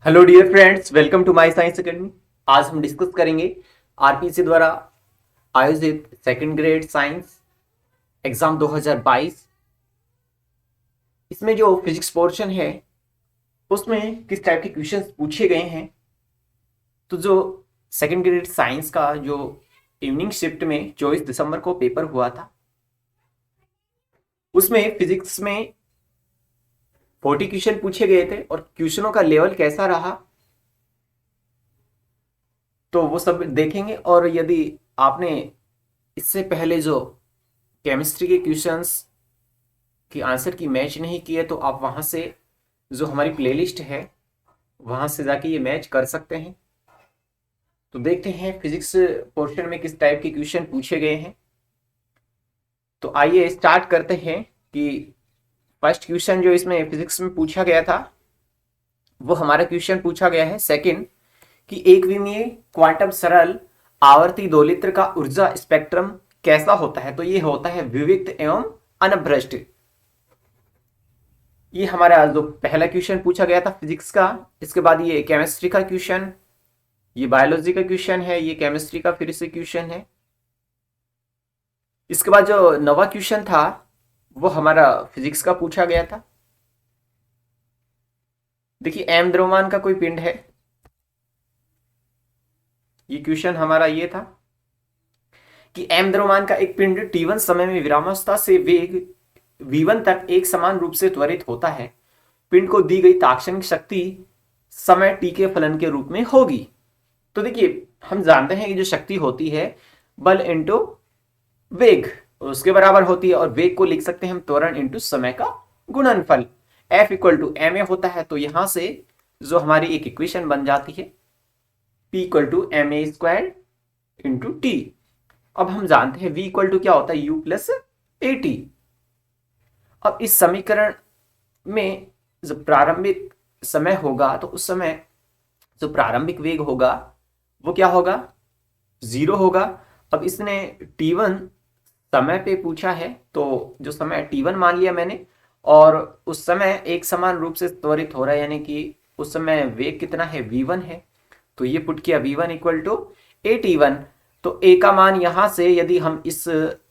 Hello dear friends, welcome to my science academy. आज हम discuss करेंगे आरपीसी द्वारा आयोजित सेकंड ग्रेड साइंस एग्जाम 2022। इसमें जो फिजिक्स पोर्शन है उसमें किस टाइप के क्वेश्चंस पूछे गए हैं। तो जो सेकंड ग्रेड साइंस का जो इवनिंग शिफ्ट में 24 दिसंबर को पेपर हुआ था, उसमें फिजिक्स में 40 क्वेश्चन पूछे गए थे और क्वेश्चनों का लेवल कैसा रहा तो वो सब देखेंगे। और यदि आपने इससे पहले जो केमिस्ट्री के क्वेश्चंस की आंसर की मैच नहीं किए तो आप वहां से जो हमारी प्लेलिस्ट है वहां से जाके ये मैच कर सकते हैं। तो देखते हैं फिजिक्स पोर्शन में किस टाइप के क्वेश्चन पूछे गए हैं। तो आइए स्टार्ट करते हैं कि फर्स्ट क्वेश्चन जो इसमें फिजिक्स में पूछा गया था वो हमारा क्वेश्चन पूछा गया है सेकंड कि एक विमीय क्वांटम सरल आवर्ती दोलित्र का ऊर्जा स्पेक्ट्रम कैसा होता है। तो ये होता है विविक्त एवं अनभ्रष्ट। ये हमारा जो पहला क्वेश्चन पूछा गया था फिजिक्स का। इसके बाद ये केमिस्ट्री का क्वेश्चन, ये बायोलॉजी का क्वेश्चन है, ये केमिस्ट्री का फिर से क्वेश्चन है। इसके बाद जो नवा क्वेश्चन था वो हमारा फिजिक्स का पूछा गया था। देखिए, एम द्रव्यमान का कोई पिंड है, ये क्वेश्चन हमारा ये था कि एम द्रव्यमान का एक पिंड t1 समय में विरामावस्था से वेग v1 तक एक समान रूप से त्वरित होता है। पिंड को दी गई तात्क्षणिक शक्ति समय t के फलन के रूप में होगी। तो देखिए, हम जानते हैं कि जो शक्ति होती है बल इंटू वेग उसके बराबर होती है और वेग को लिख सकते हैं हम त्वरण इंटू समय का गुणनफल। F equal to m a होता है। तो यहां से जो हमारी एक इक्वेशन बन जाती है P equal to m a square into t. अब हम जानते हैं V इक्वल टू क्या होता है U प्लस ए टी। अब इस समीकरण में जब प्रारंभिक समय होगा तो उस समय जो प्रारंभिक वेग होगा वो क्या होगा, 0 होगा। अब इसने t1 समय पे पूछा है तो जो समय t1 मान लिया मैंने और उस समय एक समान रूप से त्वरित हो रहा है, यानी कि उस समय वेग कितना है v1 है। तो ये पुट किया v1 equal to A t1। तो a का मान यहां से यदि हम इस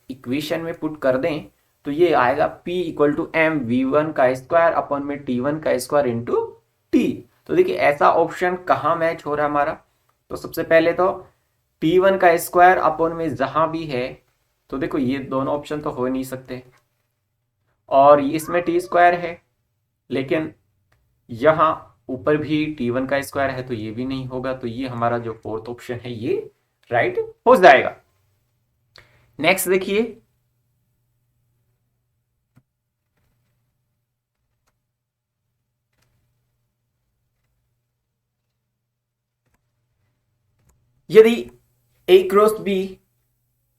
इक्वेशन में पुट कर दें तो ये आएगा p equal to M v1 का स्क्वायर अपॉन में t1 का स्क्वायर इंटू टी। तो देखिए ऐसा ऑप्शन कहाँ मैच हो रहा है हमारा। तो सबसे पहले तो t1 का स्क्वायर अपॉन में जहां भी है तो देखो ये दोनों ऑप्शन तो हो नहीं सकते और इसमें टी स्क्वायर है, लेकिन यहां ऊपर भी t1 का स्क्वायर है तो ये भी नहीं होगा। तो ये हमारा जो फोर्थ ऑप्शन है ये राइट हो जाएगा। नेक्स्ट देखिए, यदि a क्रॉस b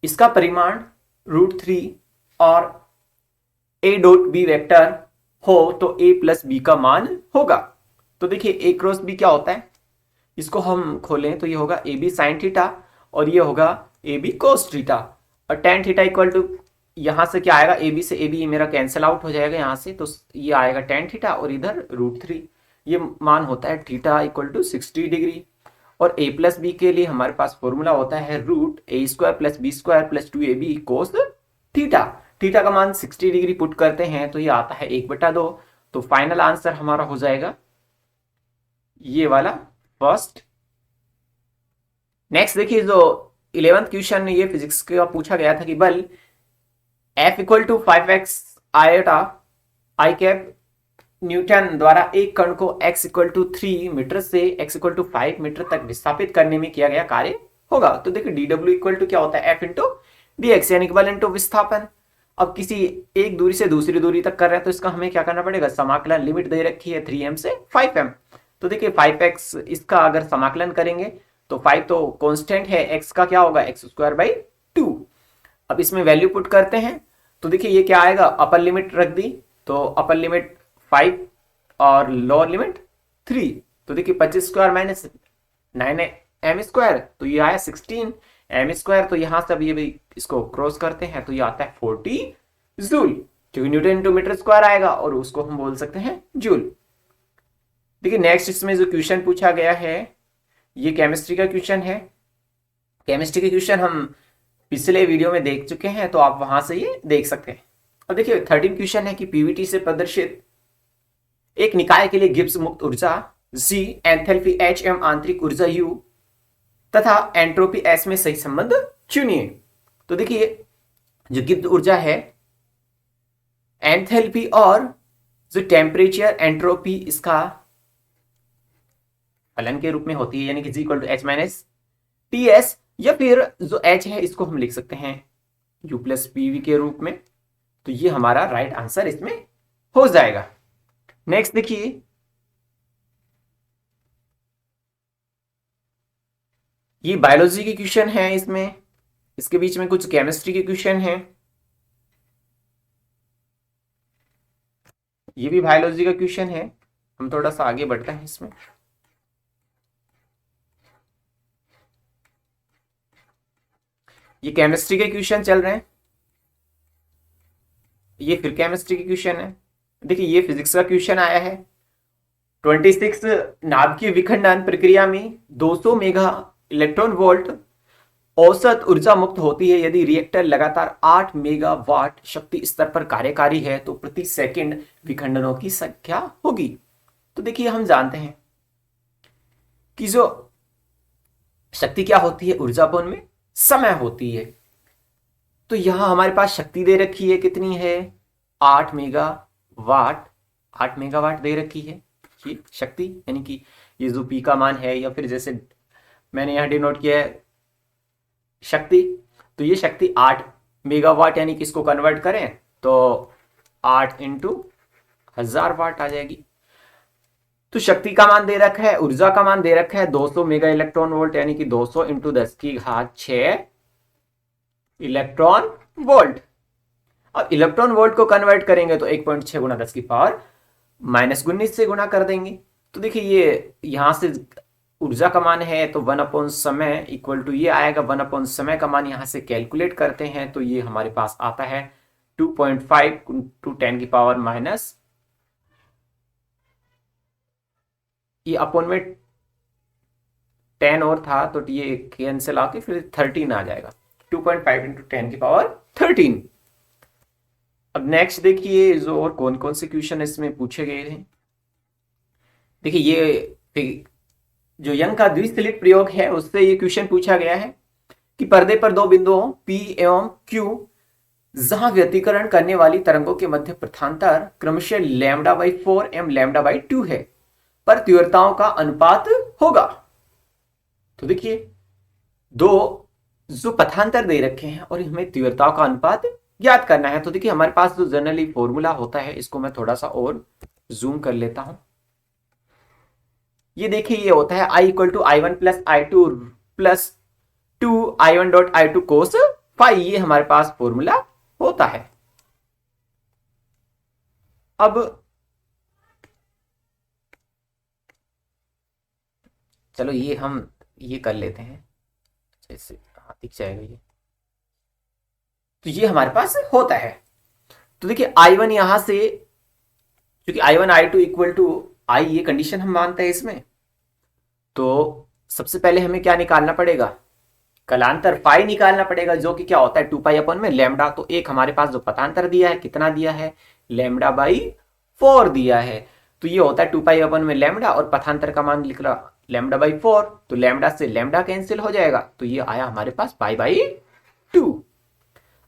इसका परिमाण √3 और a डॉट b वेक्टर हो तो a प्लस b का मान होगा। तो देखिए a क्रॉस b क्या होता है, इसको हम खोलें तो ये होगा ए बी साइन थीटा और ये होगा ए बी कोस थीटा। और टेन थीटा इक्वल टू यहां से क्या आएगा, ए बी से ए बी मेरा कैंसिल आउट हो जाएगा यहाँ से। तो ये आएगा टेन थीटा और इधर √3। ये मान होता है थीटा इक्वल टू 60 डिग्री। और a प्लस बी के लिए हमारे पास फॉर्मूला होता है √a² plus b² plus 2ab cos theta. Theta का मान 60 डिग्री पुट करते हैं तो ये आता है 1/2। तो फाइनल आंसर हमारा हो जाएगा ये वाला फर्स्ट। नेक्स्ट देखिए, जो 11th क्वेश्चन ये फिजिक्स का पूछा गया था कि बल F equal to 5x iota i cap newton द्वारा एक कण को x इक्वल टू 3 मीटर से x इक्वल टू 5 मीटर तक विस्थापित करने में किया गया कार्य होगा। तो देखिए dw इक्वल टू क्या होता है F इंटू dx यानी कि बल इंटू विस्थापन। अब किसी एक दूरी से दूसरी दूरी तक कर रहे हैं तो इसका हमें क्या करना पड़ेगा, समाकलन लिमिट दे रखी है 3m से 5m। तो देखिए 5x इसका अगर समाकलन करेंगे तो 5 तो कांस्टेंट है, x का क्या होगा x²/2। अब इसमें वैल्यू पुट करते हैं तो देखिए ये क्या आएगा, अपर लिमिट रख दी तो अपर लिमिट 5 और लोअर लिमिट 3। तो देखिए 25² माइनस 9m² तो ये आया 16m²। तो यहां से अब ये भी इसको क्रॉस करते हैं तो ये आता है 40 जूल, क्योंकि न्यूटन इंटू मीटर स्क्वायर आएगा और उसको हम बोल सकते हैं जूल। देखिए नेक्स्ट इसमें जो क्वेश्चन पूछा गया है ये केमिस्ट्री का क्वेश्चन है। केमिस्ट्री के क्वेश्चन हम पिछले वीडियो में देख चुके हैं, तो आप वहां से ये देख सकते हैं। अब देखिए 13 क्वेश्चन है कि पीवीटी से प्रदर्शित एक निकाय के लिए गिब्स मुक्त ऊर्जा जी, एंथैल्पी एच एवं आंतरिक ऊर्जा यू तथा एंट्रोपी एस में सही संबंध चुनिए। तो देखिए जो गिब्स ऊर्जा है, एंथैल्पी और जो टेम्परेचर एंट्रोपी इसका फलन के रूप में होती है, यानी कि G equal to H minus T S, या फिर जो एच है इसको हम लिख सकते हैं यू प्लस पीवी के रूप में। तो ये हमारा राइट आंसर इसमें हो जाएगा। नेक्स्ट देखिए ये बायोलॉजी के क्वेश्चन है, इसमें इसके बीच में कुछ केमिस्ट्री के क्वेश्चन हैं। ये भी बायोलॉजी का क्वेश्चन है। हम थोड़ा सा आगे बढ़ते हैं इसमें। ये केमिस्ट्री के क्वेश्चन चल रहे हैं, ये फिर केमिस्ट्री के क्वेश्चन है। देखिए ये फिजिक्स का क्वेश्चन आया है। 26 नाभिकीय विखंडन प्रक्रिया में 200 मेगा इलेक्ट्रॉन वोल्ट औसत ऊर्जा मुक्त होती है यदि रिएक्टर लगातार 8 मेगावाट शक्ति स्तर पर कार्यकारी है तो प्रति सेकंड विखंडनों की संख्या होगी। तो देखिए हम जानते हैं कि जो शक्ति क्या होती है, ऊर्जा अपॉन में समय होती है। तो यहां हमारे पास शक्ति दे रखी है, कितनी है 8 मेगावाट। 8 मेगावाट दे रखी है ये शक्ति, यानी कि ये जो पी का मान है, या फिर जैसे मैंने यहां डिनोट किया है शक्ति, तो ये शक्ति 8 मेगावाट, यानी कि इसको कन्वर्ट करें तो 8 इंटू 1000 वाट आ जाएगी। तो शक्ति का मान दे रखा है, ऊर्जा का मान दे रखा है 200 मेगा इलेक्ट्रॉन वोल्ट, यानी कि 200 इंटू 10 की घात 6 इलेक्ट्रॉन वोल्ट। अब इलेक्ट्रॉन वोल्ट को कन्वर्ट करेंगे तो 1.6 गुना 10 की पावर माइनस 19 से गुना कर देंगे। तो देखिए ये यहां से ऊर्जा का मान है तो 1 अपॉन समय इक्वल टू ये आएगा 1 अपॉन समय का मान यहां से कैलकुलेट करते हैं तो ये हमारे पास आता है 2.5 टू 10 की पावर माइनस, ये अपॉन में 10 और था तो ये कैंसिल आके फिर 13 आ जाएगा। 2.5 इंटू 10 की पावर 13। अब नेक्स्ट देखिए जो और कौन कौन से क्वेश्चन इसमें पूछे गए थे। देखिए ये जो यंग का द्विसलिट प्रयोग है उससे ये क्वेश्चन पूछा गया है कि पर्दे पर दो बिंदुओं P एवं Q जहां व्यतिकरण करने वाली तरंगों के मध्य प्रथांतर क्रमशः λ/4 एवं λ/2 है, पर तीव्रताओं का अनुपात होगा। तो देखिए दो जो पथांतर दे रखे हैं और हमें तीव्रताओं का अनुपात ज्ञात करना है। तो देखिए हमारे पास जो जनरली फॉर्मूला होता है, इसको मैं थोड़ा सा और जूम कर लेता हूं। ये देखिए ये होता है I equal to I1 plus I2 plus 2 I1 dot I2 cos phi, ये हमारे पास फॉर्मूला होता है। अब चलो ये हम ये कर लेते हैं, जैसे दिख जाएगा ये। तो ये हमारे पास होता है। तो देखिए I1 यहां से, क्योंकि I1 I2 equal to I, ये कंडीशन हम मानते हैं इसमें, तो सबसे पहले हमें क्या निकालना पड़ेगा, कलांतर पाई निकालना पड़ेगा, जो कि क्या होता है 2 पाई अपन में लैम्डा। तो एक हमारे पास जो पथांतर दिया है, कितना दिया है λ/4 दिया है, तो ये होता है 2 पाई अपन में लैम्डा, और पथांतर का मान लिख रहा λ/4, तो लैम्डा से लैम्डा कैंसिल हो जाएगा, तो ये आया हमारे पास π/2।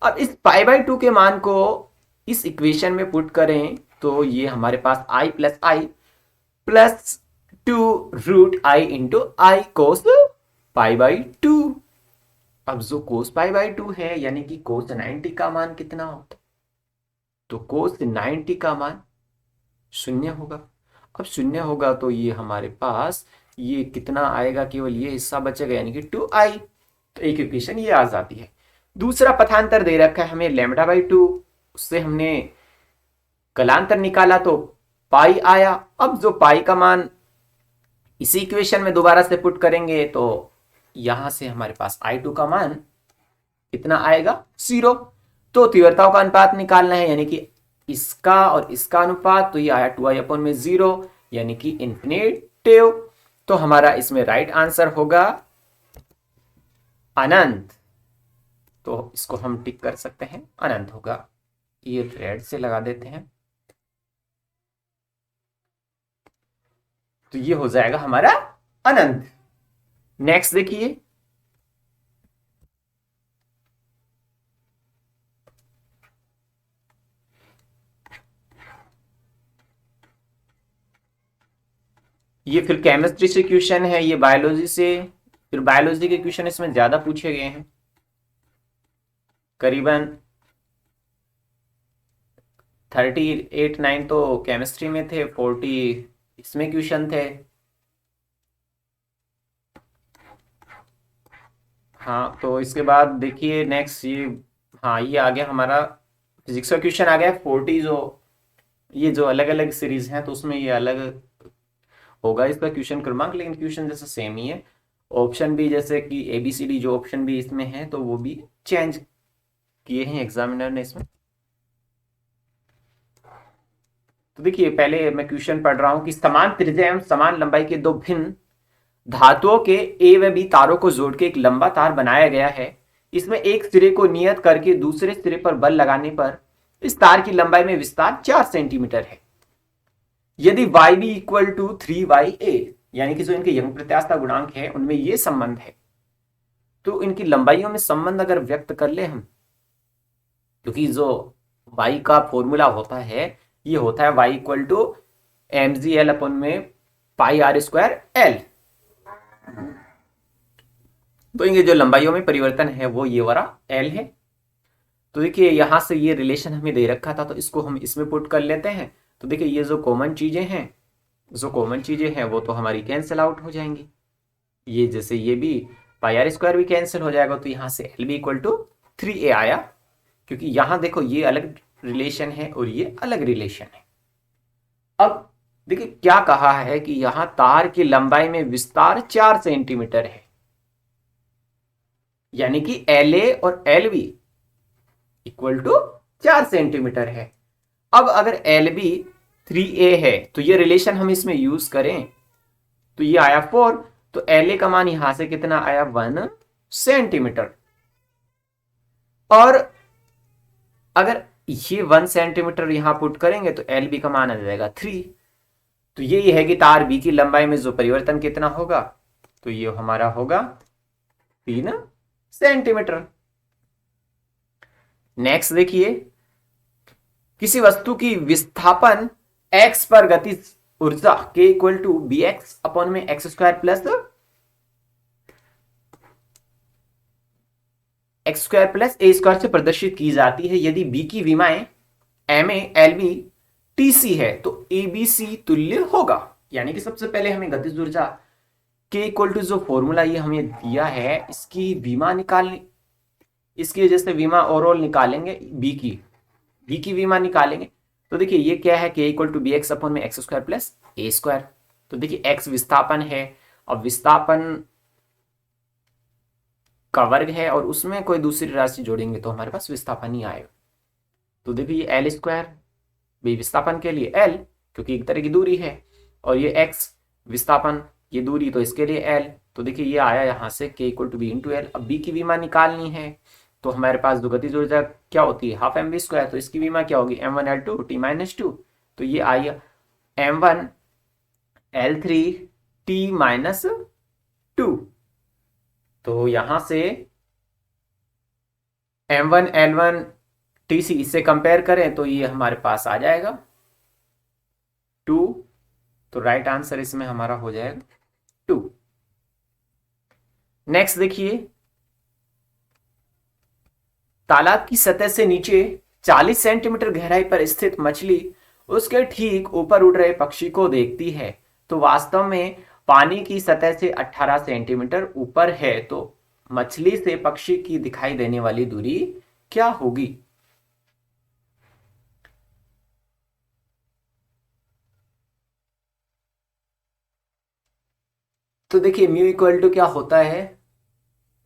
अब इस π/2 के मान को इस इक्वेशन में पुट करें तो ये हमारे पास I plus 2 root I into I cos π/2। अब जो कोस π/2 है, यानी कि कोस 90 का मान कितना होता, तो कोस 90 का मान 0 होगा। अब 0 होगा तो ये हमारे पास ये कितना आएगा, केवल ये हिस्सा बचेगा, यानी कि 2I। तो एक इक्वेशन ये आ जाती है। दूसरा पथांतर दे रखा है हमें λ/2, उससे हमने कलांतर निकाला तो पाई आया। अब जो पाई का मान इसी इक्वेशन में दोबारा से पुट करेंगे तो यहां से हमारे पास I2 का मान कितना आएगा, 0। तो तीव्रताओं का अनुपात निकालना है, यानी कि इसका और इसका अनुपात, तो ये आया 2I/0, यानी कि इंफिनिटिव। तो हमारा इसमें राइट आंसर होगा अनंत। तो इसको हम टिक कर सकते हैं, अनंत होगा। ये रेड से लगा देते हैं, तो ये हो जाएगा हमारा अनंत। नेक्स्ट देखिए, ये फिर केमिस्ट्री से क्वेश्चन है, ये बायोलॉजी से, फिर बायोलॉजी के क्वेश्चन इसमें ज्यादा पूछे गए हैं, करीबन 38-9 तो केमिस्ट्री में थे, 40 इसमें क्वेश्चन थे। हाँ, तो इसके बाद देखिए नेक्स्ट ये, हाँ ये आ गया हमारा फिजिक्स का क्वेश्चन आ गया 40। जो ये जो अलग अलग सीरीज हैं तो उसमें ये अलग होगा इसका क्वेश्चन क्रमांक, लेकिन क्वेश्चन जैसे सेम ही है। ऑप्शन भी जैसे कि ABCD जो ऑप्शन भी इसमें है तो वो भी चेंज किए हैं एग्जामिनर ने इसमें। तो देखिए पहले मैं क्वेश्चन पढ़ रहा हूं कि समान त्रिज्या एवं समान लंबाई के दो भिन्न धातुओं के A व B तारों को जोड़ के एक लंबा तार बनाया गया है। इसमें एक सिरे को नियत करके दूसरे सिरे पर बल लगाने पर इस तार की लंबाई में विस्तार 4 सेंटीमीटर है। यदि YB इक्वल टू 3YA, यानी कि जो इनके यंग प्रत्यास्थता गुणांक है उनमें ये संबंध है, तो इनकी लंबाइयों में संबंध अगर व्यक्त कर ले हम, क्योंकि जो y का फॉर्मूला होता है ये होता है y इक्वल टू mgl अपन में पाई आर स्क्वायर एल। तो इनके जो लंबाइयों में परिवर्तन है वो ये वाला एल है। तो देखिए यहां से ये रिलेशन हमें दे रखा था तो इसको हम इसमें पुट कर लेते हैं। तो देखिए ये जो कॉमन चीजें हैं वो तो हमारी कैंसिल आउट हो जाएंगी। ये जैसे ये भी पाई आर स्क्वायर भी कैंसिल हो जाएगा, तो यहां से L B equal to 3A आया, क्योंकि यहां देखो ये अलग रिलेशन है और ये अलग रिलेशन है। अब देखिए क्या कहा है कि यहां तार की लंबाई में विस्तार 4 सेंटीमीटर है, यानी कि LA और LB इक्वल टू 4 सेंटीमीटर है। अब अगर LB 3A है तो ये रिलेशन हम इसमें यूज करें तो ये आया 4, तो LA का मान यहां से कितना आया 1 सेंटीमीटर। और अगर ये 1 सेंटीमीटर यहां पुट करेंगे तो LB का मान आ जाएगा 3। तो ये है कि तार B की लंबाई में जो परिवर्तन कितना होगा, तो ये हमारा होगा 3 सेंटीमीटर। नेक्स्ट देखिए, किसी वस्तु की विस्थापन x पर गतिज ऊर्जा k equal to bx upon में x square plus a square से प्रदर्शित की जाती है यदि b की विमाएं ma lb tc है तो abc तुल्य होगा। यानी कि सबसे पहले हमें गतिज ऊर्जा k इक्वल टू जो फॉर्मूला ये हमें दिया है इसकी विमा निकालनी, इसकी वजह से विमा ओवरऑल निकालेंगे, b की विमा निकालेंगे। तो देखिए ये क्या है, k equal to bx upon में x square plus a square. तो देखिए x विस्थापन है, अब विस्थापन का वर्ग है और उसमें कोई दूसरी राशि जोड़ेंगे तो हमारे पास विस्थापन ही आएगा। तो देखिए ये एल स्क्वायर भी विस्थापन के लिए एल, क्योंकि एक तरह की दूरी है, और ये एक्स विस्थापन ये दूरी तो इसके लिए एल। तो देखिए ये आया यहाँ से k equal to b into l. अब b की विमा निकालनी है तो हमारे पास जो गतिज ऊर्जा क्या होती है हाफ एम वी स्क्वायर, तो इसकी विमा क्या होगी m1l2 t माइनस 2। तो ये आई m1l3 t माइनस 2। तो यहां से m1l1 tc इससे कंपेयर करें तो ये हमारे पास आ जाएगा 2। तो राइट आंसर इसमें हमारा हो जाएगा 2। नेक्स्ट देखिए, तालाब की सतह से नीचे 40 सेंटीमीटर गहराई पर स्थित मछली उसके ठीक ऊपर उड़ रहे पक्षी को देखती है, तो वास्तव में पानी की सतह से 18 सेंटीमीटर ऊपर है, तो मछली से पक्षी की दिखाई देने वाली दूरी क्या होगी। तो देखिए म्यू इक्वल टू क्या होता है,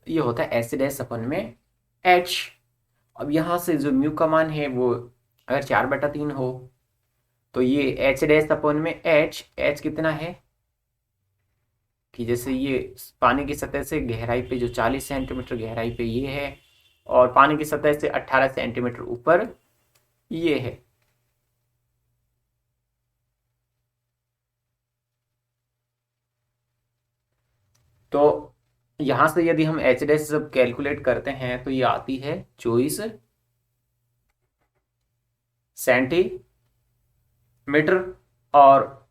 ये होता है एसिड एस अपन में H। अब यहां से जो म्यू का मान है वो अगर 4/3 हो तो ये एच डैश अपॉन में एच कितना है कि जैसे ये पानी की सतह से गहराई पे जो 40 सेंटीमीटर गहराई पे ये है और पानी की सतह से 18 सेंटीमीटर ऊपर ये है। तो यहां से यदि हम एच डैश जब कैलकुलेट करते हैं तो ये आती है 24 सेंटीमीटर। और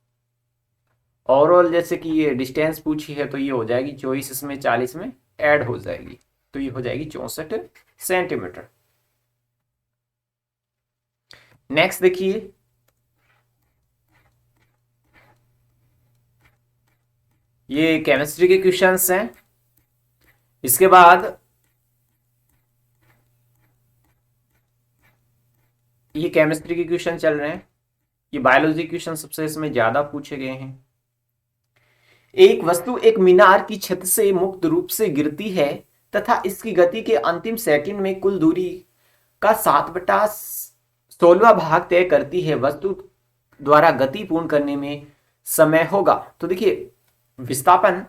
ओवरऑल जैसे कि ये डिस्टेंस पूछी है तो ये हो जाएगी 24 इसमें 40 में ऐड हो जाएगी तो ये हो जाएगी 64 सेंटीमीटर। नेक्स्ट देखिए, ये केमिस्ट्री के क्वेश्चंस हैं। इसके बाद ये केमिस्ट्री के क्वेश्चन चल रहे हैं। ये बायोलॉजी क्वेश्चन सबसे इसमें ज्यादा पूछे गए हैं। एक वस्तु एक मीनार की छत से मुक्त रूप से गिरती है तथा इसकी गति के अंतिम सेकंड में कुल दूरी का 7/16 भाग तय करती है। वस्तु द्वारा गति पूर्ण करने में समय होगा। तो देखिए विस्थापन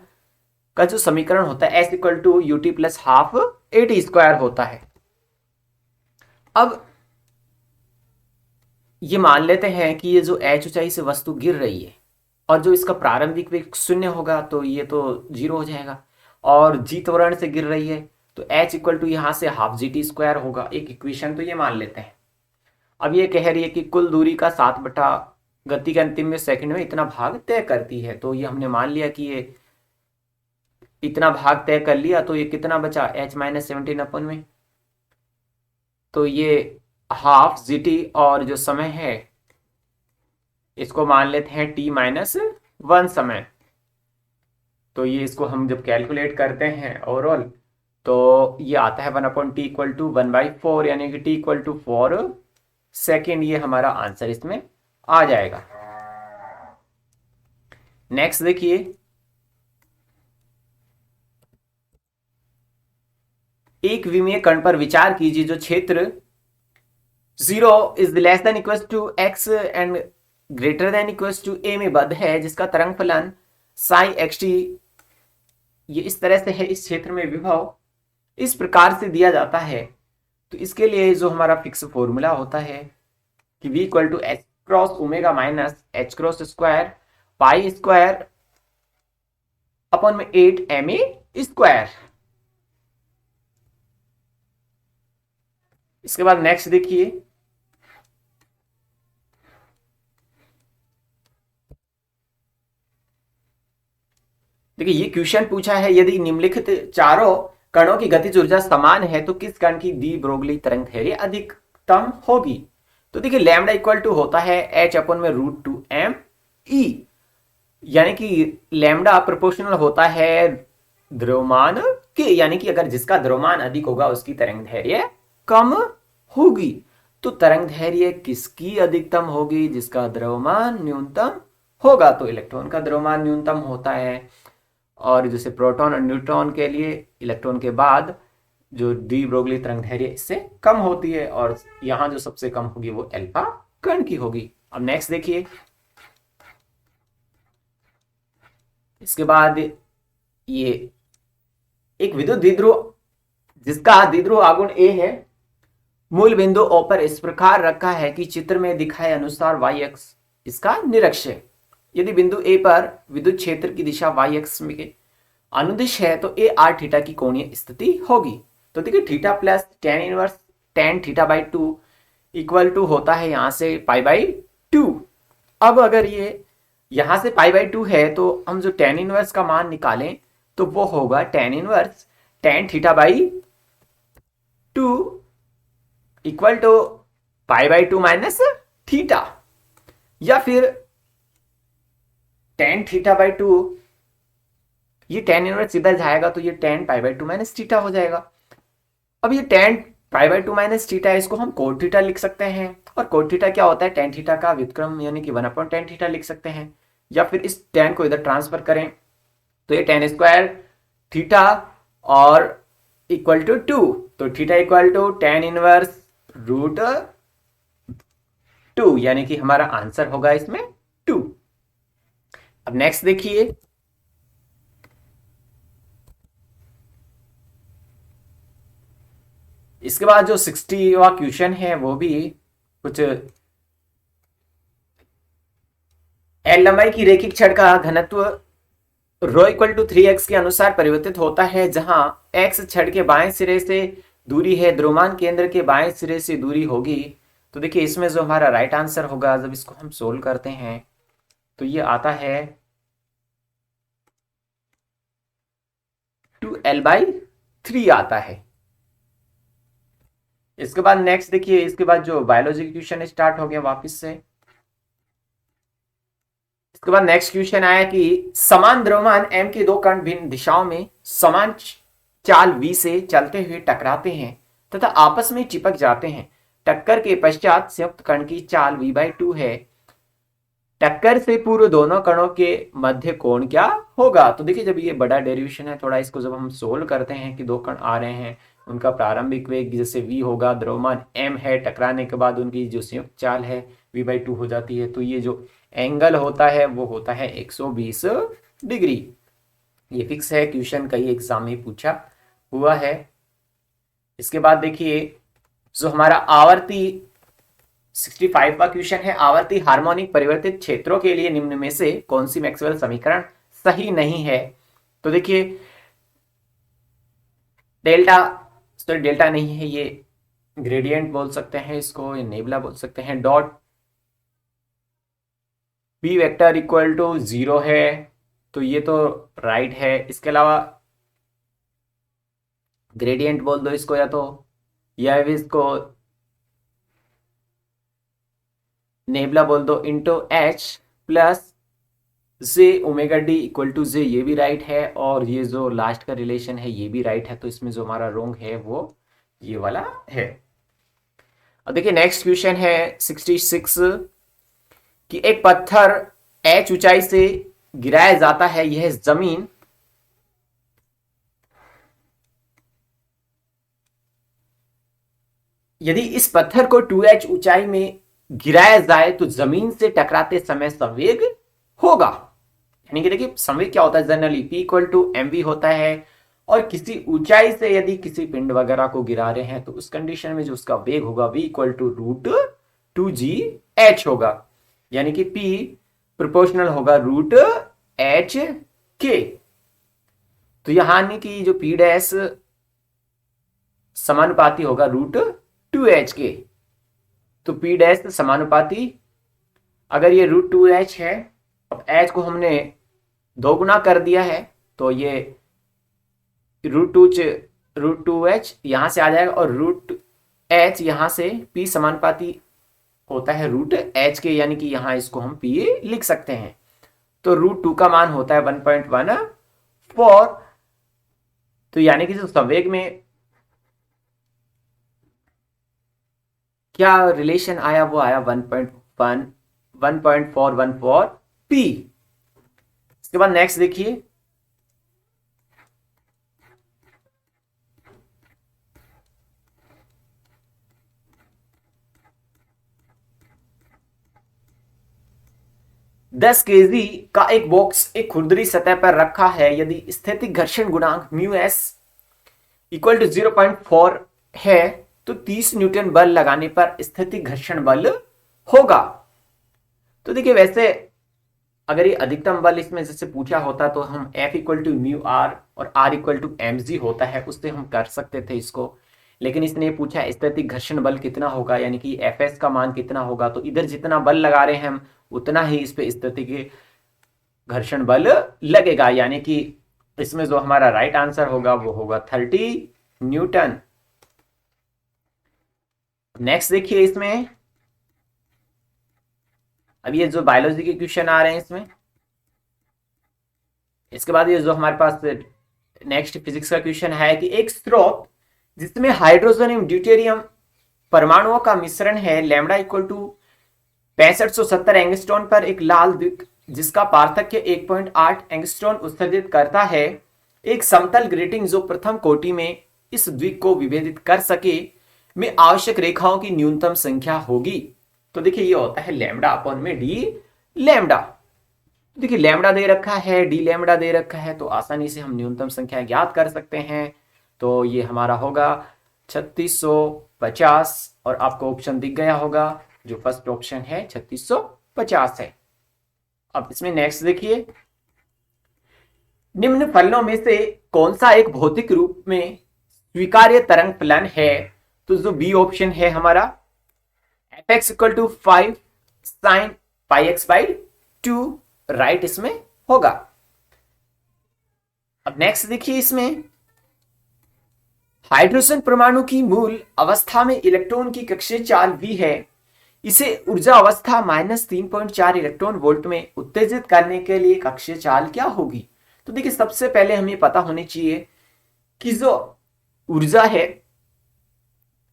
का जो समीकरण होता है S equal to u t plus half a t square होता है। अब ये मान लेते हैं कि ये जो h ऊंचाई से वस्तु गिर रही है और जो इसका प्रारंभिक वेग 0 होगा तो ये तो 0 हो जाएगा, और g त्वरण से गिर रही है तो h इक्वल टू यहाँ से हाफ जी टी स्क्वायर होगा। एक इक्वेशन तो ये मान लेते हैं। अब ये कह रही है कि कुल दूरी का 7 बटा गति के अंतिम में सेकंड में इतना भाग तय करती है। तो ये हमने मान लिया कि ये इतना भाग तय कर लिया तो ये कितना बचा h माइनस 17 अपन में, तो ये हाफ जी टी और जो समय है इसको मान लेते हैं t माइनस 1 समय। तो ये इसको हम जब कैलकुलेट करते हैं ओवरऑल तो ये आता है 1/t इक्वल टू 1/4 यानी कि t इक्वल टू 4 सेकेंड। ये हमारा आंसर इसमें आ जाएगा। नेक्स्ट देखिए, एक विमीय कण पर विचार कीजिए जो क्षेत्र 0 is less than equal to x and greater than equal to a में बद्ध है, जिसका तरंग फलन साई एक्स टी ये इस तरह से है। इस क्षेत्र में विभव इस प्रकार से दिया जाता है। तो इसके लिए जो हमारा फिक्स फॉर्मूला होता है कि v equal to h cross omega minus h cross square pi square upon में 8 एम ए स्क्वायर। इसके बाद नेक्स्ट देखिए, देखिए ये क्वेश्चन पूछा है यदि निम्नलिखित चारों कणों की गतिज ऊर्जा समान है तो किस कण की डी ब्रोगली तरंग दैर्घ्य अधिकतम होगी। तो देखिए लैम्डा इक्वल टू होता है h अपन में √2m e, यानी कि लैम्डा प्रोपोर्शनल होता है द्रव्यमान के, यानी कि अगर जिसका द्रव्यमान अधिक होगा उसकी तरंग दैर्घ्य कम होगी। तो तरंग दैर्घ्य किसकी अधिकतम होगी, जिसका द्रव्यमान न्यूनतम होगा। तो इलेक्ट्रॉन का द्रव्यमान न्यूनतम होता है, और जैसे प्रोटॉन और न्यूट्रॉन के लिए इलेक्ट्रॉन के बाद जो डी ब्रोगली तरंग दैर्घ्य इससे कम होती है, और यहां जो सबसे कम होगी वो अल्फा कण की होगी। अब नेक्स्ट देखिए, इसके बाद ये एक विद्युत द्विध्रुव जिसका द्विध्रुव आघूर्ण A है मूल बिंदु O पर इस प्रकार रखा है कि चित्र में दिखाए अनुसार y अक्ष इसका निरक्ष है। यदि बिंदु A पर विद्युत क्षेत्र की दिशा y अक्ष में अनुदिश है तो A r थीटा की कोणीय स्थिति होगी। तो देखिए theta plus tan inverse tan theta by 2 equal to होता है यहां से पाई बाई 2। अब अगर ये यहां से पाई बाई 2 है तो हम जो tan इनवर्स का मान निकालें तो वो होगा tan inverse tan theta by 2 equal to pi by 2 minus theta, या फिर tan थीटा बाई 2 ये tan इनवर्स सीधा जाएगा तो ये tan pi by 2 minus theta हो जाएगा। अब ये tan pi by 2 minus theta है, इसको हम कोट थीटा लिख सकते हैं, और कोट थीटा क्या होता है tan थीटा का व्युत्क्रम यानी कि 1/tan थीटा लिख सकते हैं, या फिर इस tan को इधर ट्रांसफर करें तो ये tan स्क्वायर थीटा और इक्वल टू 2, तो theta equal to tan inverse root 2, यानी कि हमारा आंसर होगा इसमें 2। अब नेक्स्ट देखिए, इसके बाद जो 60वां क्वेश्चन है वो भी कुछ एल लंबाई की रैखिक छड़ का घनत्व रो इक्वल टू 3x के अनुसार परिवर्तित होता है, जहां x छड़ के बाएं सिरे से दूरी है, द्रव्यमान केंद्र के बाएं सिरे से दूरी होगी। तो देखिए इसमें जो हमारा राइट आंसर होगा, जब इसको हम सोल्व करते हैं तो ये आता है 2l/3 आता है। इसके बाद नेक्स्ट देखिए, इसके बाद जो बायोलॉजी क्वेश्चन स्टार्ट हो गया वापस से। इसके बाद नेक्स्ट क्वेश्चन आया कि समान द्रव्यमान m के दो कण भिन्न दिशाओं में समान चाल v से चलते हुए टकराते हैं तथा आपस में चिपक जाते हैं। टक्कर के पश्चात संयुक्त कण की चाल v/2 है। टक्कर से पूर्व दोनों कणों के मध्य कोण क्या होगा? तो देखिए जब ये बड़ा डेरिवेशन है, थोड़ा इसको जब हम सोल्व करते हैं कि दो कण आ रहे हैं, उनका प्रारंभिक वेग जैसे v होगा, द्रव्यमान m है, टकराने के बाद उनकी जो संयुक्त चाल है v/2 हो जाती है। तो ये जो एंगल होता है वो होता है 120 डिग्री। ये फिक्स है, क्वेश्चन कई एग्जाम में पूछा हुआ है। इसके बाद देखिए जो हमारा आवर्ती 65 का क्वेश्चन है, आवर्ती हार्मोनिक परिवर्तित क्षेत्रों के लिए निम्न में से कौन सी मैक्सवेल समीकरण सही नहीं है? तो देखिए डेल्टा नहीं है, ये ग्रेडियंट बोल सकते हैं इसको, ये नेबुला बोल सकते हैं। Dot p vector equal to 0 है, तो ये तो राइट है। इसके अलावा ग्रेडियंट बोल दो इसको, या भी इसको नेबुला बोल दो, into h plus J omega D equal to J, ये भी राइट है। और ये जो लास्ट का रिलेशन है ये भी राइट है। तो इसमें जो हमारा रोंग है वो ये वाला है। अब देखिए नेक्स्ट क्वेश्चन है 66 कि एक पत्थर h ऊंचाई से गिराया जाता है, यह जमीन यदि इस पत्थर को 2h ऊंचाई में गिराया जाए तो जमीन से टकराते समय संवेग होगा। यानी कि देखिए संवेग क्या होता है, generally p equal to mv होता है। और किसी ऊंचाई से यदि किसी पिंड वगैरह को गिरा रहे हैं तो उस कंडीशन में जो उसका वेग होगा v इक्वल टू √2gh होगा। यानी कि p प्रोपोर्शनल होगा √h के। तो यहां की जो p डैश समानुपाती होगा √2h के। तो p डैश समानुपाती, अगर ये √2h है, अब h को हमने 2 गुना कर दिया है तो ये √2h यहां से आ जाएगा और √h यहां से p समानुपाती होता है √h के, यानी कि यहां इसको हम p लिख सकते हैं। तो √2 का मान होता है 1.14। तो यानी कि जो संवेग में क्या रिलेशन आया वो आया 1.414 p। इसके बाद नेक्स्ट देखिए, दस केजी का एक बॉक्स एक खुरदरी सतह पर रखा है। यदि स्थैतिक घर्षण गुणांक μs इक्वल टू 0.4 है तो 30 न्यूटन बल लगाने पर स्थैतिक घर्षण बल होगा। तो देखिए वैसे अगर ये अधिकतम बल इसमें जैसे पूछा होता तो हम F equal to mu r और R इक्वल टू mg होता है, उससे हम कर सकते थे इसको। लेकिन इसने पूछा स्थैतिक घर्षण बल कितना होगा, यानी कि Fs का मान कितना होगा। तो इधर जितना बल लगा रहे हैं हम उतना ही इस पे स्थैतिक घर्षण बल लगेगा। यानी कि इसमें जो हमारा राइट आंसर होगा वो होगा 30 न्यूटन। नेक्स्ट देखिए, इसमें अब ये जो बायोलॉजी के क्वेश्चन आ रहे हैं इसमें, इसके बाद ये जो हमारे पास नेक्स्ट फिजिक्स का क्वेश्चन है कि एक स्रोत जिसमें हाइड्रोजन एवं ड्यूटेरियम परमाणुओं का मिश्रण है, लैम्डा इक्वल टू 6570 एंगस्ट्रॉन पर एक लाल द्वीप जिसका पार्थक्य 1.8 एंगस्ट्रॉन उत्सर्जित करता है, एक समतल ग्रेटिंग जो प्रथम कोटि में इस द्वीप को विभेदित कर सके में आवश्यक रेखाओं की न्यूनतम संख्या होगी। तो देखिए ये होता है लैम्डा अपॉन में डी लैम्डा। देखिए लैम्डा दे रखा है, डी लैम्डा दे रखा है, तो आसानी से हम न्यूनतम संख्या ज्ञात कर सकते हैं। तो ये हमारा होगा 3650 और आपको ऑप्शन दिख गया होगा, जो फर्स्ट ऑप्शन है 3650 है। अब इसमें नेक्स्ट देखिए, निम्न फलनों में से कौन सा एक भौतिक रूप में स्वीकार्य तरंग फलन है? तो जो बी ऑप्शन है हमारा f x equal to 5 sine pi x by 2 right इसमें होगा। अब नेक्स्ट देखिए, इसमें हाइड्रोजन परमाणु की मूल अवस्था में इलेक्ट्रॉन की कक्षीय चाल v है, इसे ऊर्जा अवस्था -3.4 इलेक्ट्रॉन वोल्ट में उत्तेजित करने के लिए कक्षीय चाल क्या होगी? तो देखिए सबसे पहले हमें पता होनी चाहिए कि जो ऊर्जा है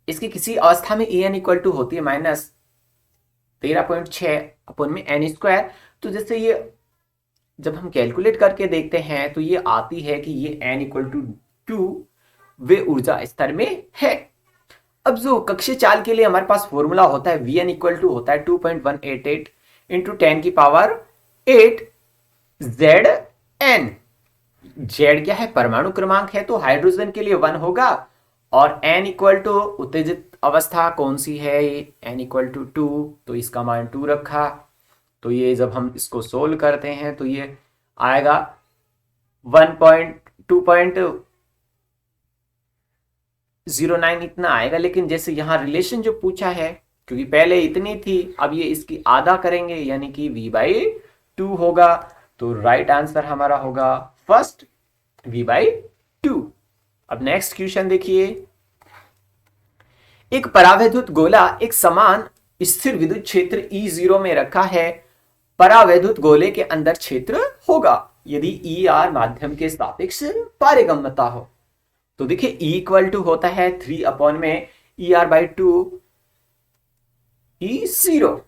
इसकी किसी अवस्था में En इक्वल टू होती है -13.6 अपन में n स्क्वायर। तो जैसे ये जब हम कैलकुलेट करके देखते हैं तो ये आती है कि ये n इक्वल टू 2 वे ऊर्जा स्तर में है। अब जो कक्षीय चाल के लिए हमारे पास फॉर्मूला होता है Vn इक्वल टू होता है 2.188 इंटू 10 की पावर 8 Zn। Z क्या है? परमाणु क्रमांक है, तो हाइड्रोजन के लिए 1 होगा। और n इक्वल टू उत्तेजित अवस्था कौन सी है? n इक्वल टू 2, तो इसका मान 2 रखा। तो ये जब हम इसको सोल्व करते हैं तो ये आएगा 1.2.09 इतना आएगा। लेकिन जैसे यहाँ रिलेशन जो पूछा है, क्योंकि पहले इतनी थी, अब ये इसकी आधा करेंगे यानी कि v/2 होगा। तो राइट आंसर हमारा होगा फर्स्ट v/2। अब नेक्स्ट क्वेश्चन देखिए, एक परावैद्युत गोला एक समान स्थिर विद्युत क्षेत्र E0 में रखा है। परावैद्युत गोले के अंदर क्षेत्र होगा यदि ER माध्यम के सापेक्ष पारगम्यता हो। तो देखिए E इक्वल टू होता है 3 अपॉन में ER/2 E0,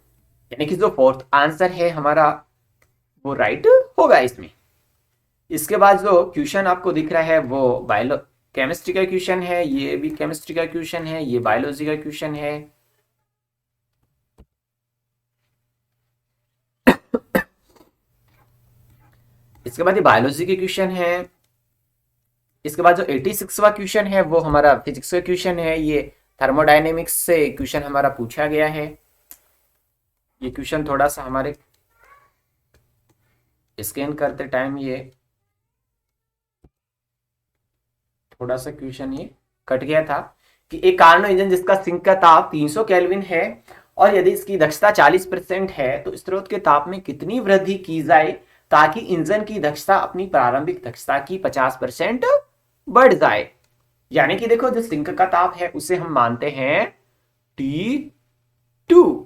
यानी कि जो फोर्थ आंसर है हमारा वो राइट होगा इसमें। इसके बाद जो क्वेश्चन आपको दिख रहा है वो बायो केमिस्ट्री का क्वेश्चन है, ये भी केमिस्ट्री का क्वेश्चन है, ये बायोलॉजी का क्वेश्चन है। इसके बाद ये बायोलॉजी के क्वेश्चन है। इसके बाद जो 86वां क्वेश्चन है वो हमारा फिजिक्स का क्वेश्चन है। ये थर्मोडायनेमिक्स से क्वेश्चन हमारा पूछा गया है। ये क्वेश्चन थोड़ा सा हमारे स्कैन करते टाइम ये थोड़ा सा क्वेश्चन ये कट गया था कि एक कार्नो इंजन जिसका सिंक का ताप 300 केल्विन है और यदि इसकी दक्षता 40% है तो स्रोत के ताप में कितनी वृद्धि की जाए ताकि इंजन की दक्षता अपनी प्रारंभिक दक्षता की 50% बढ़ जाए। यानी कि देखो जो सिंक का ताप है उसे हम मानते हैं T2,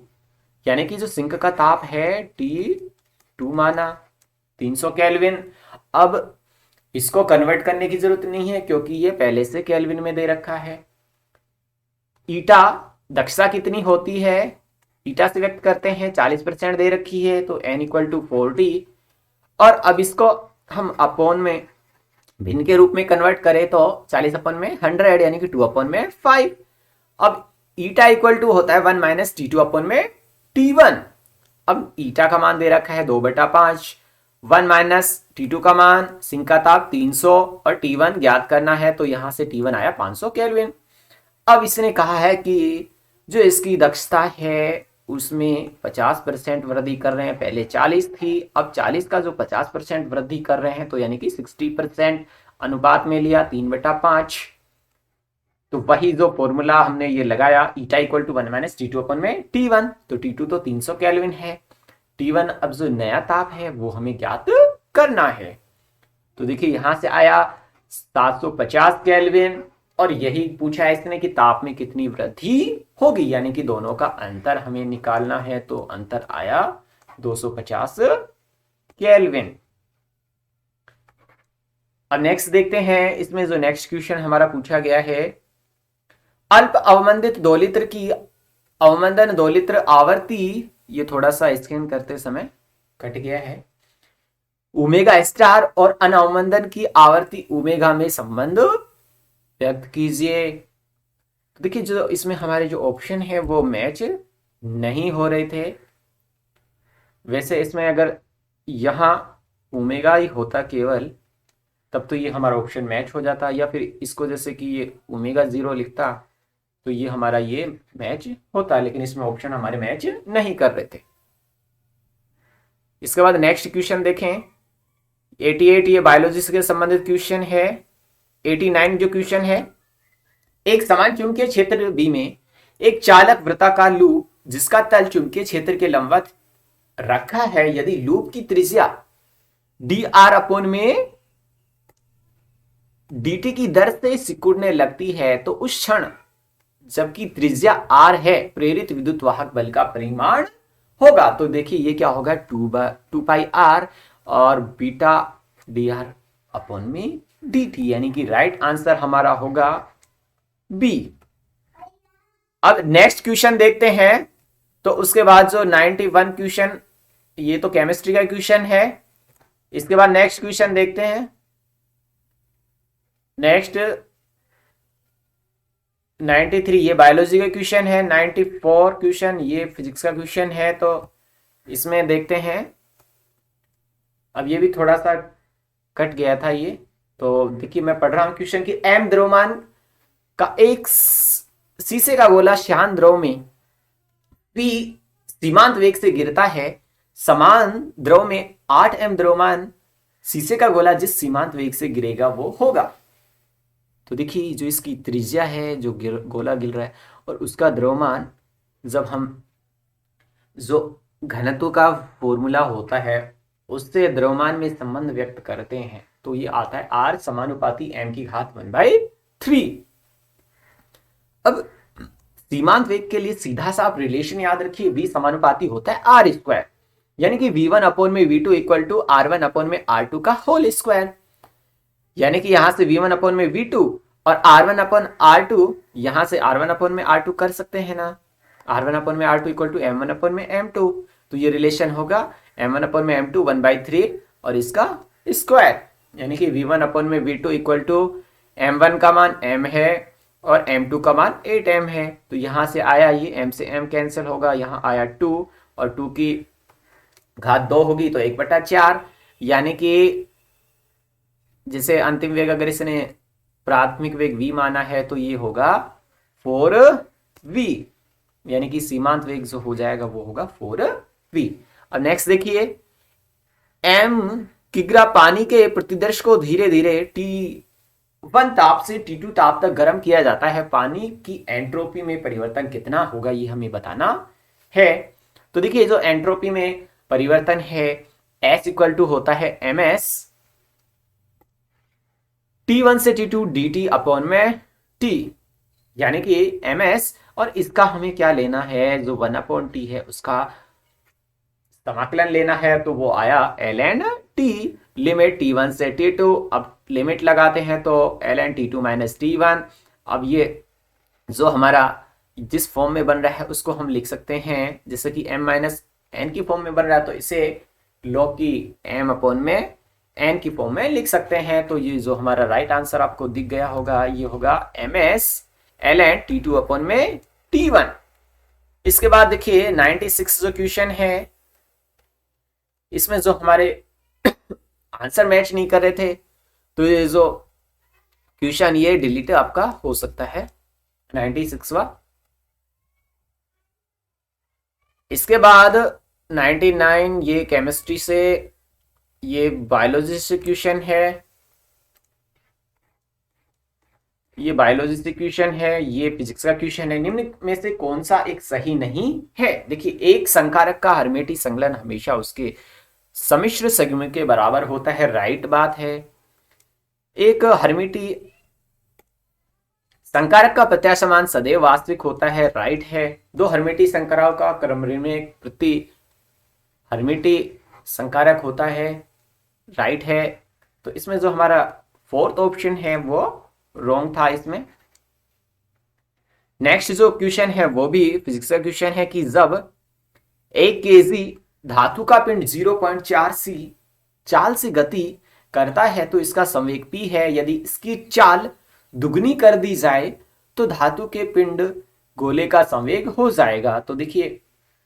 यानी कि जो सिंक का ताप है T2 माना 300 केल्विन। अब इसको कन्वर्ट करने की जरूरत नहीं है क्योंकि ये पहले से केल्विन में दे रखा है। ईटा दक्षता कितनी होती है, ईटा से व्यक्त करते हैं, 40% दे रखी है, तो n इक्वल टू 40। और अब इसको हम अपॉन में भिन्न के रूप में कन्वर्ट करें तो 40 अपॉन में 100 यानी कि 2 अपॉन में 5। अब ईटा इक्वल टू होता है 1 माइनस T2 अपॉन में T1। अब ईटा का मान दे रखा है 2/5, 1 माइनस T2 का मान सिंक का ताप 300 और T1 ज्ञात करना है, तो यहां से T1 आया 500 केल्विन। अब इसने कहा है कि जो इसकी दक्षता है उसमें 50% वृद्धि कर रहे हैं, पहले 40 थी, अब 40 का जो 50% वृद्धि कर रहे हैं तो यानी कि 60% अनुपात में लिया 3/5। तो वही जो फॉर्मूला हमने ये लगाया ईटा इक्वल टू 1 माइनस T2 अपन में T1, तो T2 तो 300 केल्विन है, T1 अब जो नया ताप है वो हमें ज्ञात करना है। तो देखिए यहां से आया 750 केल्विन और यही पूछा है इसने कि ताप में कितनी वृद्धि होगी, यानी कि दोनों का अंतर हमें निकालना है, तो अंतर आया 250 केल्विन। अब नेक्स्ट देखते हैं, इसमें जो नेक्स्ट क्वेश्चन हमारा पूछा गया है, अल्प अवमंदित दोलित्र की अवमंदन दोलित्र आवर्ती, ये थोड़ा सा स्कैन करते समय कट गया है, ओमेगा स्टार और अनअवमंदन की आवर्ती ओमेगा में संबंध व्यक्त कीजिए। तो देखिए जो इसमें हमारे जो ऑप्शन है वो मैच नहीं हो रहे थे। वैसे इसमें अगर यहाँ ओमेगा ही होता केवल, तब तो ये हमारा ऑप्शन मैच हो जाता, या फिर इसको जैसे कि ये ओमेगा 0 लिखता तो ये हमारा ये मैच होता, लेकिन इसमें ऑप्शन हमारे मैच नहीं कर रहे थे। इसके बाद नेक्स्ट क्वेश्चन देखें, 88 ये बायोलॉजी से संबंधित क्वेश्चन है। 89 जो क्वेश्चन है, एक समान चुंबकीय क्षेत्र बी में एक चालक वृत्ताकार लूप जिसका तल चुंबकीय क्षेत्र के लंबवत रखा है, यदि लूप की त्रिज्या डी आर अपॉन में dt की दर से सिकुड़ने लगती है तो उस क्षण जबकि त्रिज्या r है प्रेरित विद्युत वाहक बल का परिमाण होगा। तो देखिए ये क्या होगा, 2 पाई r और बीटा डी आर अपॉन में dt, यानी कि राइट आंसर हमारा होगा बी। अब नेक्स्ट क्वेश्चन देखते हैं। तो उसके बाद जो 91 क्वेश्चन, ये तो केमिस्ट्री का क्वेश्चन है। इसके बाद नेक्स्ट क्वेश्चन देखते हैं। नेक्स्ट 93 ये बायोलॉजी का क्वेश्चन है। 94 क्वेश्चन ये फिजिक्स का क्वेश्चन है। तो इसमें देखते हैं, अब ये भी थोड़ा सा कट गया था ये, तो देखिए मैं पढ़ रहा हूं क्वेश्चन की, एम द्रव्यमान का एक शीशे का गोला शांत द्रव में पी सीमांत वेग से गिरता है, समान द्रव में 8 एम द्रव्यमान शीशे का गोला जिस सीमांत वेग से गिरेगा वो होगा। तो देखिए जो इसकी त्रिज्या है, जो गोला गिर रहा है, और उसका द्रव्यमान, जब हम जो घनत्व का फॉर्मूला होता है उससे द्रव्यमान में संबंध व्यक्त करते हैं, तो ये आता है R समानुपाती m की घात 1/3। अब सीमांत वेग के लिए सीधा सा आप रिलेशन याद रखिए, v समानुपाती होता है r स्क्वायर, यानी कि v1 अपॉन में v2 equal to r1 upon में r2 का होल स्क्वायर। यानी कि यहां से v1 अपॉन में v2 और r1 अपॉन r2, यहां से r1 अपॉन में r2 कर सकते हैं ना, r1 अपॉन में r2 equal to m1 upon में m2। तो ये रिलेशन होगा m1 अपॉन में m2 1/3 और इसका स्क्वायर, यानी कि v1 अपॉन में v2 इक्वल टू m1 का मान m है और m2 का मान 8m है। तो यहां से आया ये m से m कैंसिल होगा, यहां आया 2 और 2 की घात 2 होगी तो 1/4, यानी कि जैसे अंतिम वेग अगर इसने प्राथमिक वेग v माना है तो ये होगा 4v, यानी कि सीमांत वेग जो हो जाएगा वो होगा 4v। अब नेक्स्ट देखिए, m किग्रा पानी के प्रतिदर्श को धीरे धीरे T1 ताप से T2 ताप तक गर्म किया जाता है, पानी की एंट्रोपी में परिवर्तन कितना होगा ये हमें बताना है। तो देखिए जो एंट्रोपी में परिवर्तन है S इक्वल टू होता है ms T1 से T2 dt अपॉन में T, यानी कि ms, और इसका हमें क्या लेना है, जो 1/T है उसका समाकलन लेना है, तो वो आया ln T लिमिट T1 से T2। अब लिमिट लगाते हैं तो ln T2 माइनस T1। अब ये जो हमारा जिस फॉर्म में बन रहा है उसको हम लिख सकते हैं, जैसे कि m माइनस n की फॉर्म में बन रहा है तो इसे log की m अपॉन में n की फॉर्म में लिख सकते हैं। तो ये जो हमारा राइट आंसर आपको दिख गया होगा ये होगा ms ln T2 अपॉन में T1। इसके बाद देखिए 96 जो क्वेश्चन है, इसमें जो हमारे आंसर मैच नहीं कर रहे थे तो ये जो क्वेश्चन ये डिलीट आपका हो सकता है 96वां। इसके बाद 99 ये केमिस्ट्री से, ये बायोलॉजी से क्वेश्चन है, ये बायोलॉजी से क्वेश्चन है, ये फिजिक्स का क्वेश्चन है। निम्न में से कौन सा एक सही नहीं है। देखिए एक संकारक का हर्मेटी संकलन हमेशा उसके सम्मिश्र संयुग्म के बराबर होता है, राइट बात है। एक हर्मिटी संकारक का प्रत्याशमान सदैव वास्तविक होता है, राइट है। दो हर्मिटी संकारक का क्रमनिर्णय प्रति हर्मिटी संकारक होता है, राइट है। तो इसमें जो हमारा फोर्थ ऑप्शन है वो रॉन्ग था इसमें। नेक्स्ट जो क्वेश्चन है वो भी फिजिक्स का क्वेश्चन है कि जब 1 kg धातु का पिंड 0.4 c चाल से गति करता है तो इसका संवेग p है, यदि इसकी चाल दुगनी कर दी जाए तो धातु के पिंड गोले का संवेग हो जाएगा। तो देखिए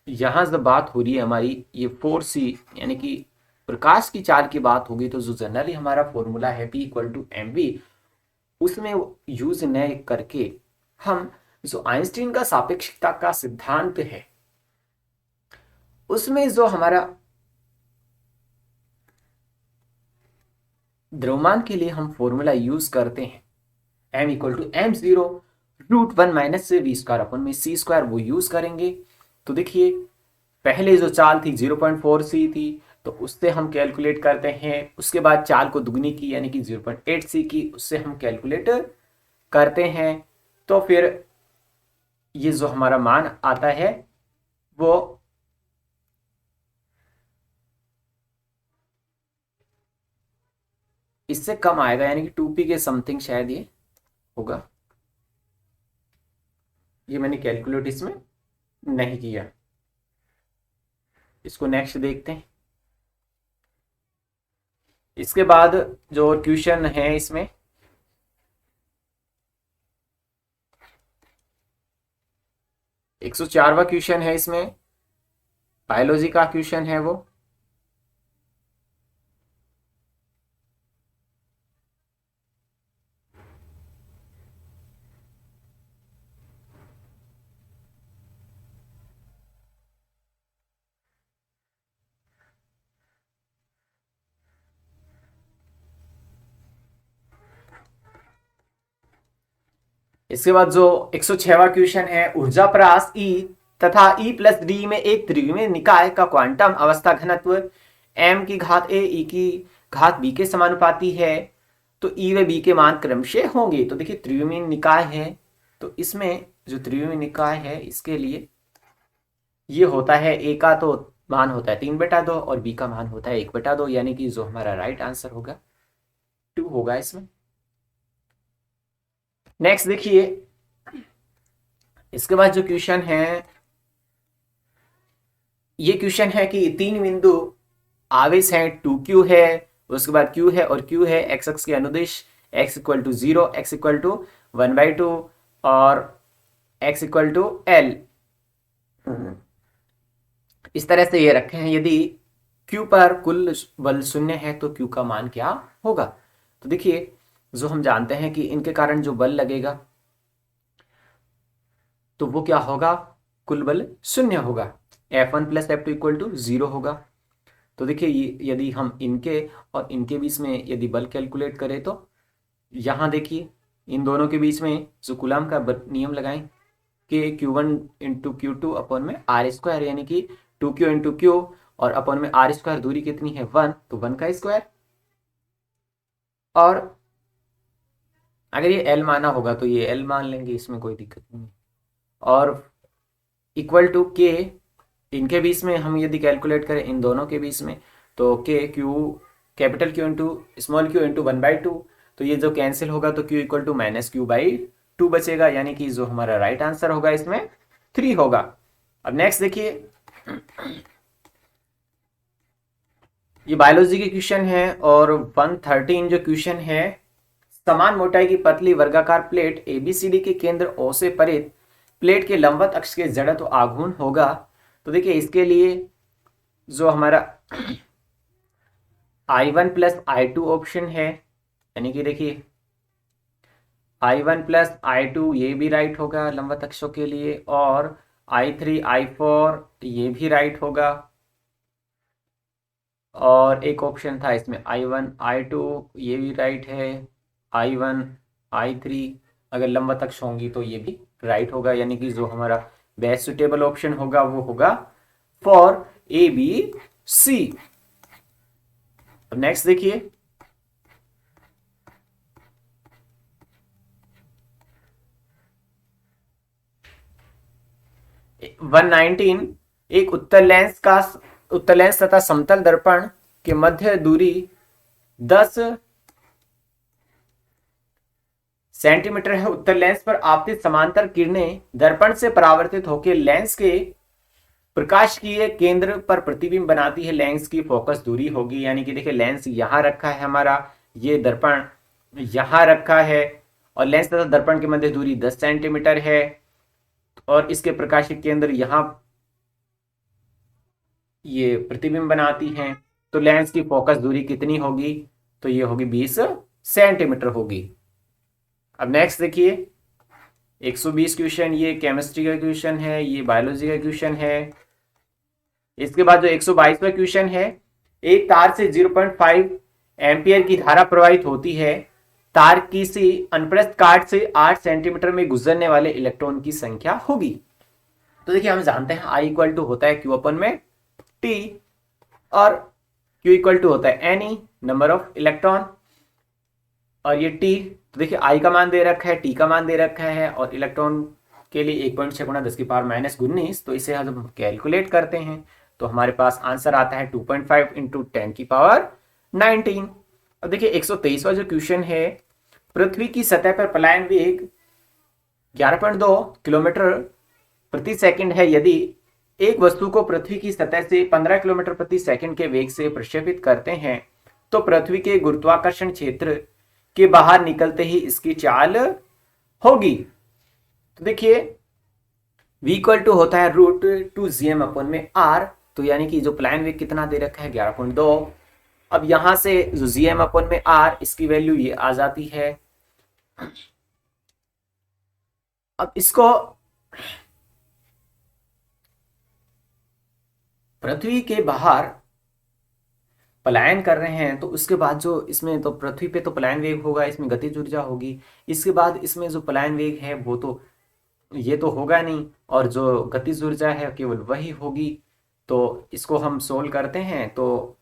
यहां जब बात हो रही है हमारी ये 4c यानी कि प्रकाश की चाल की बात होगी, तो जो जनरली हमारा फॉर्मूला है P equal to m v, उसमें यूज न करके हम जो आइंस्टीन का सापेक्षता का सिद्धांत है उसमें जो हमारा द्रव्यमान के लिए हम फॉर्मूला यूज करते हैं m equal to m zero root one minus से वी स्क्वायर अपन में सी स्क्वायर, वो यूज करेंगे। तो देखिए पहले जो चाल थी 0.4c थी, तो उससे हम कैलकुलेट करते हैं, उसके बाद चाल को दुगनी की यानी कि 0.8c की, उससे हम कैलकुलेट करते हैं। तो फिर ये जो हमारा मान आता है वो इससे कम आएगा, यानी कि 2p के समथिंग शायद ये होगा। ये मैंने कैलकुलेट इसमें नहीं किया, इसको नेक्स्ट देखते हैं। इसके बाद जो क्वेश्चन है इसमें 104वां क्वेश्चन है, इसमें बायोलॉजी का क्वेश्चन है वो। इसके बाद जो 106वां क्वेश्चन है, ऊर्जा परास E तथा E प्लस डी में एक त्रिविमीय निकाय का क्वांटम अवस्था घनत्व m की घात a e की घात b के समानुपाती है, तो E व b के मान क्रमशः होंगे। तो देखिए त्रिविमीय निकाय है, तो इसमें जो त्रिविमीय निकाय है इसके लिए ये होता है a का तो मान होता है 3/2 और b का मान होता है 1/2, यानी कि जो हमारा राइट आंसर होगा 2 होगा इसमें। नेक्स्ट देखिए इसके बाद जो क्वेश्चन है, ये क्वेश्चन है कि तीन बिंदु आवेश है 2q है, उसके बाद q है और q है x अक्ष के अनुदिश, x equal to 0, x equal to 1/2 और x इक्वल टू l। इस तरह से ये रखे हैं। यदि q पर कुल बल 0 है तो q का मान क्या होगा। तो देखिए जो हम जानते हैं कि इनके कारण जो बल लगेगा तो वो क्या होगा, कुल बल 0 होगा, F1 plus F2 equal to 0 होगा। तो देखिए यदि हम इनके और इनके बीच में यदि बल कैलकुलेट करें, तो यहाँ देखिए इन दोनों के बीच में जो कूलम का नियम लगाएं कि Q1 इंटू Q2 अपॉन में आर स्क्वायर, यानी कि 2Q इंटू Q और अपॉन में आर स्क्वायर, दूरी कितनी है 1, तो 1 का स्क्वायर। और अगर ये L माना होगा तो ये L मान लेंगे, इसमें कोई दिक्कत नहीं। और इक्वल टू K, इनके बीच में हम यदि कैलकुलेट करें इन दोनों के बीच में, तो K Q capital Q into small q into 1/2, तो ये जो कैंसिल होगा तो Q equal to minus Q/2 बचेगा, यानी कि जो हमारा राइट आंसर होगा इसमें 3 होगा। अब नेक्स्ट देखिए ये बायोलॉजी के क्वेश्चन है और 113 जो क्वेश्चन है, समान मोटाई की पतली वर्गाकार प्लेट ABCD के केंद्र O से परे प्लेट के लंबवत अक्ष के जड़त्व आघूर्ण होगा। तो देखिए इसके लिए जो हमारा I1 प्लस I2 ऑप्शन है, यानी कि देखिए I1 प्लस I2 ये भी राइट होगा लंबवत अक्षों के लिए, और I3 I4 ये भी राइट होगा। और एक ऑप्शन था इसमें I1 I2 ये भी राइट है, I1 I3 अगर लंबवत अक्ष होंगी तो ये भी राइट होगा, यानी कि जो हमारा बेस्ट सुटेबल ऑप्शन होगा वो होगा फॉर ABC। अब नेक्स्ट देखिए 119, एक उत्तल लेंस तथा समतल दर्पण के मध्य दूरी 10 सेंटीमीटर है। उत्तल लेंस पर आपतित समांतर किरणें दर्पण से परावर्तित होकर लेंस के प्रकाश की केंद्र पर प्रतिबिंब बनाती है। लेंस की फोकस दूरी होगी, यानी कि देखिए लेंस यहां रखा है हमारा, ये दर्पण यहां रखा है और लेंस तथा दर्पण के मध्य दूरी 10 सेंटीमीटर है और इसके प्रकाशिक केंद्र यहां ये प्रतिबिंब बनाती हैं। तो लेंस की फोकस दूरी कितनी होगी? तो ये होगी 20 सेंटीमीटर होगी। अब नेक्स्ट देखिए 120 क्वेश्चन, ये केमिस्ट्री का क्वेश्चन है, ये बायोलॉजी का क्वेश्चन है। इसके बाद जो 122वां क्वेश्चन है, एक तार से 0.5 एम्पियर की धारा प्रवाहित होती है, तार की सी अनप्रस्थ काट से 8 सेंटीमीटर में गुजरने वाले इलेक्ट्रॉन की संख्या होगी। तो देखिए हम जानते हैं I इक्वल टू होता है Q अपन में T, और Q इक्वल टू होता है Ni नंबर ऑफ इलेक्ट्रॉन, और ये T, तो देखिए I का मान दे रखा है, T का मान दे रखा है, और इलेक्ट्रॉन के लिए 1.6 गुणा 10 की पावर -19, तो इसे हम कैलकुलेट करते हैं तो हमारे पास आंसर आता है 2.5 इंटू 10 की पावर 19। अब देखिए 123वां जो क्वेश्चन है, पृथ्वी की सतह पर पलायन वेग 11.2 किलोमीटर प्रति सेकंड है। यदि एक वस्तु को पृथ्वी की सतह से 15 किलोमीटर प्रति सेकंड के वेग से प्रक्षेपित करते हैं तो पृथ्वी के गुरुत्वाकर्षण क्षेत्र के बाहर निकलते ही इसकी चाल होगी। तो देखिए v इक्वल टू होता है √2gm अपन में r, तो यानी कि जो प्लान वेग कितना दे रखा है 11.2। अब यहां से जो gm अपन में r, इसकी वैल्यू ये आ जाती है। अब इसको पृथ्वी के बाहर पलायन कर रहे हैं, तो उसके बाद जो इसमें तो पृथ्वी पे तो पलायन वेग होगा, इसमें गतिज ऊर्जा होगी, इसके बाद इसमें जो पलायन वेग है वो तो ये तो होगा नहीं, और जो गतिज ऊर्जा है केवल वही होगी। तो इसको हम सोल्व करते हैं तो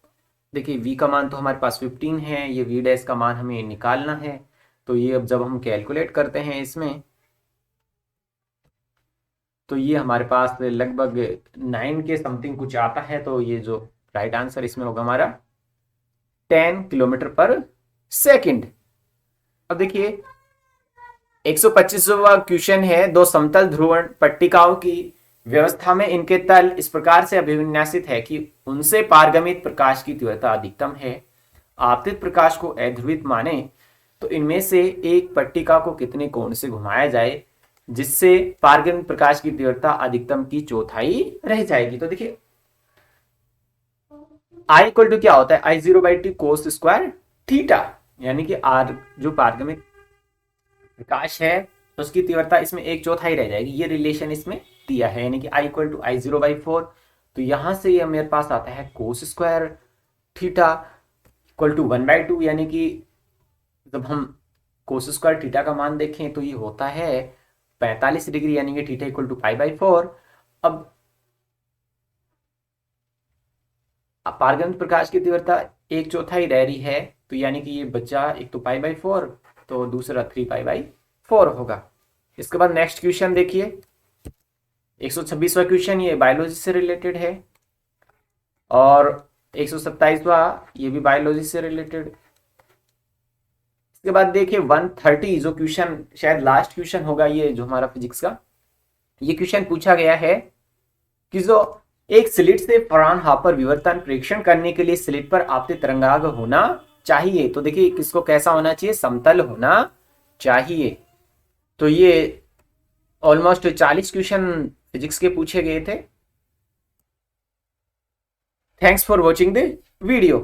देखिए v का मान तो हमारे पास 15 है, ये v डैश का मान हमें निकालना है। तो ये अब जब हम कैलकुलेट करते हैं इसमें, तो ये हमारे पास लगभग 9 के समथिंग कुछ आता है। तो ये जो राइट आंसर इसमें होगा हमारा 10 किलोमीटर पर सेकंड। अब देखिए 125वां क्वेश्चन है, दो समतल ध्रुवण पट्टिकाओं की व्यवस्था में इनके तल इस प्रकार से अभिविन्यासित है कि उनसे पारगमित प्रकाश की तीव्रता अधिकतम है। आपतित प्रकाश को अध्रुवित माने तो इनमें से एक पट्टिका को कितने कोण से घुमाया जाए जिससे पारगमित प्रकाश की तीव्रता अधिकतम की चौथाई रह जाएगी। तो देखिए I इक्वल टू क्या होता है, I0/2 cos स्क्वायर थीटा, यानी कि R जो पारगमित प्रकाश है तो उसकी तीव्रता इसमें 1/4 रह जाएगी। ये रिलेशन इसमें दिया है, यानी कि I इक्वल टू I0/4। तो यहां से ये मेरे पास आता है cos square theta equal to 1/2, यानी कि जब हम कोस स्क्वायर थीटा का मान देखें तो ये होता है 45 डिग्री, यानी कि थीटा इक्वल टू π/4। अब पारगमित प्रकाश की तीव्रता 1/4 रह रही है, तो यानी कि ये बचा एक तो π/4, तो दूसरा 3π/4 होगा। इसके बाद नेक्स्ट क्वेश्चन देखिए 126वां क्वेश्चन, ये बायोलॉजी से रिलेटेड है, और 127वां ये भी बायोलॉजी से रिलेटेड। इसके बाद देखिए 130 जो क्वेश्चन शायद लास्ट क्वेश्चन होगा ये जो हमारा फिजिक्स का, ये क्वेश्चन पूछा गया है कि जो एक स्लिट से फ्राउनहोफर विवर्तन प्रेक्षण करने के लिए स्लिट पर आपतित तरंगाग्र होना चाहिए। तो देखिए किसको कैसा होना चाहिए, समतल होना चाहिए। तो ये ऑलमोस्ट 40 क्वेश्चन फिजिक्स के पूछे गए थे। Thanks for watching the video.